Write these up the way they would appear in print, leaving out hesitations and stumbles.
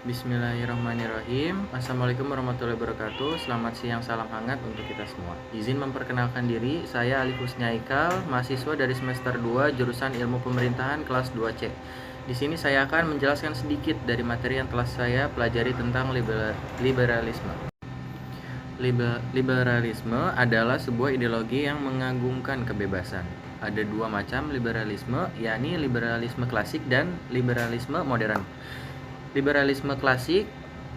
Bismillahirrahmanirrahim. Assalamualaikum warahmatullahi wabarakatuh. Selamat siang, salam hangat untuk kita semua. Izin memperkenalkan diri, saya Alif Husni Aikal, mahasiswa dari semester 2 jurusan Ilmu Pemerintahan kelas 2C. Di sini saya akan menjelaskan sedikit dari materi yang telah saya pelajari tentang liberalisme. Liberalisme adalah sebuah ideologi yang mengagungkan kebebasan. Ada dua macam liberalisme, yakni liberalisme klasik dan liberalisme modern. Liberalisme klasik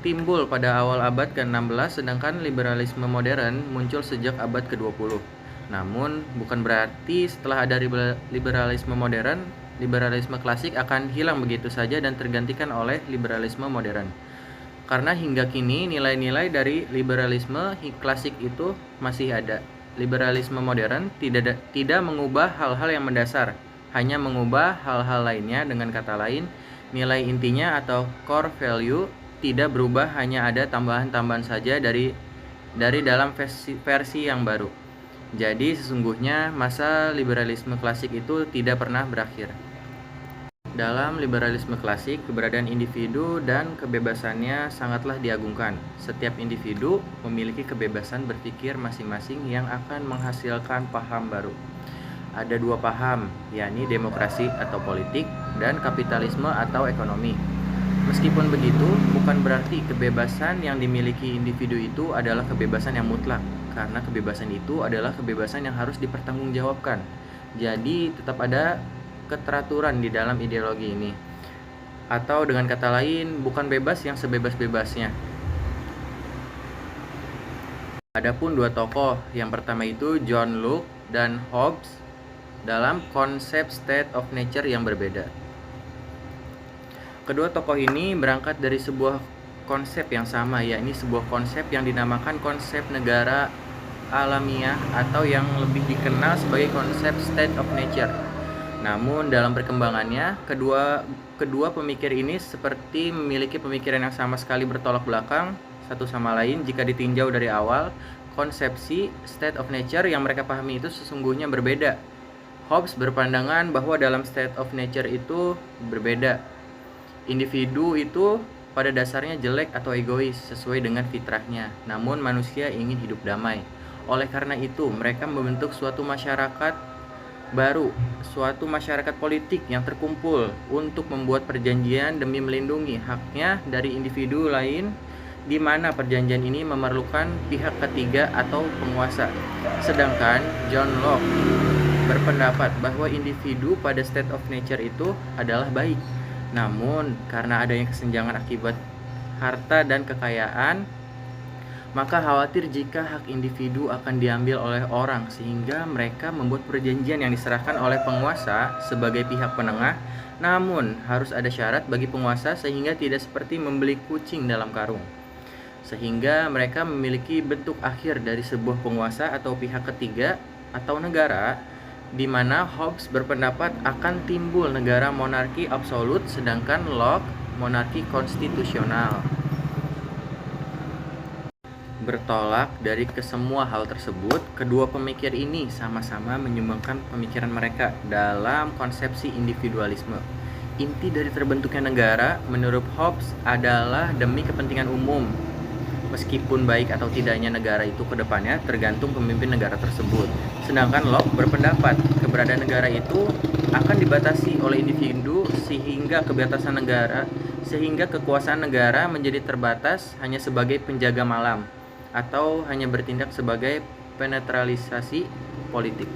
timbul pada awal abad ke-16, sedangkan liberalisme modern muncul sejak abad ke-20. Namun, bukan berarti setelah ada liberalisme modern, liberalisme klasik akan hilang begitu saja dan tergantikan oleh liberalisme modern. Karena hingga kini nilai-nilai dari liberalisme klasik itu masih ada. Liberalisme modern tidak mengubah hal-hal yang mendasar, hanya mengubah hal-hal lainnya. Dengan kata lain, nilai intinya atau core value tidak berubah, hanya ada tambahan-tambahan saja dari dalam versi yang baru. Jadi sesungguhnya masa liberalisme klasik itu tidak pernah berakhir. Dalam liberalisme klasik, keberadaan individu dan kebebasannya sangatlah diagungkan. Setiap individu memiliki kebebasan berpikir masing-masing yang akan menghasilkan paham baru. Ada dua paham, yakni demokrasi atau politik dan kapitalisme atau ekonomi. Meskipun begitu, bukan berarti kebebasan yang dimiliki individu itu adalah kebebasan yang mutlak, karena kebebasan itu adalah kebebasan yang harus dipertanggungjawabkan. Jadi tetap ada keteraturan di dalam ideologi ini. Atau dengan kata lain, bukan bebas yang sebebas-bebasnya. Adapun dua tokoh, yang pertama itu John Locke dan Hobbes, dalam konsep state of nature yang berbeda. Kedua tokoh ini berangkat dari sebuah konsep yang sama, yakni sebuah konsep yang dinamakan konsep negara alamiah atau yang lebih dikenal sebagai konsep state of nature. Namun dalam perkembangannya, kedua pemikir ini seperti memiliki pemikiran yang sama sekali bertolak belakang satu sama lain. Jika ditinjau dari awal, konsepsi state of nature yang mereka pahami itu sesungguhnya berbeda. Hobbes berpandangan bahwa dalam state of nature itu berbeda. Individu itu pada dasarnya jelek atau egois sesuai dengan fitrahnya, namun manusia ingin hidup damai. Oleh karena itu, mereka membentuk suatu masyarakat baru, suatu masyarakat politik yang terkumpul untuk membuat perjanjian demi melindungi haknya dari individu lain, di mana perjanjian ini memerlukan pihak ketiga atau penguasa. Sedangkan John Locke berpendapat bahwa individu pada state of nature itu adalah baik. Namun, karena adanya kesenjangan akibat harta dan kekayaan, maka khawatir jika hak individu akan diambil oleh orang, sehingga mereka membuat perjanjian yang diserahkan oleh penguasa sebagai pihak penengah. Namun harus ada syarat bagi penguasa, sehingga tidak seperti membeli kucing dalam karung. Sehingga mereka memiliki bentuk akhir dari sebuah penguasa atau pihak ketiga atau negara, di mana Hobbes berpendapat akan timbul negara monarki absolut, sedangkan Locke monarki konstitusional. Bertolak dari kesemua hal tersebut, kedua pemikir ini sama-sama menyumbangkan pemikiran mereka dalam konsepsi individualisme. Inti dari terbentuknya negara menurut Hobbes adalah demi kepentingan umum. Meskipun baik atau tidaknya negara itu ke depannya tergantung pemimpin negara tersebut. Sedangkan Locke berpendapat keberadaan negara itu akan dibatasi oleh individu sehingga kekuasaan negara menjadi terbatas hanya sebagai penjaga malam, atau hanya bertindak sebagai penetralisasi politik.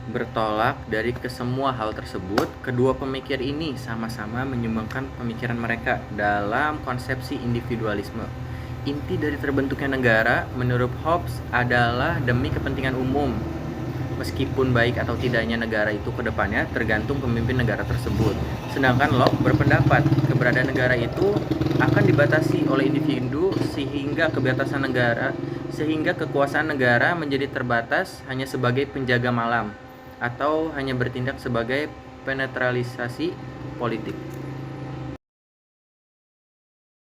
Bertolak dari kesemua hal tersebut, kedua pemikir ini sama-sama menyumbangkan pemikiran mereka dalam konsepsi individualisme. Inti dari terbentuknya negara menurut Hobbes adalah demi kepentingan umum. Meskipun baik atau tidaknya negara itu ke depannya tergantung pemimpin negara tersebut. Sedangkan Locke berpendapat keberadaan negara itu akan dibatasi oleh individu sehingga kekuasaan negara menjadi terbatas hanya sebagai penjaga malam, atau hanya bertindak sebagai penetralisasi politik.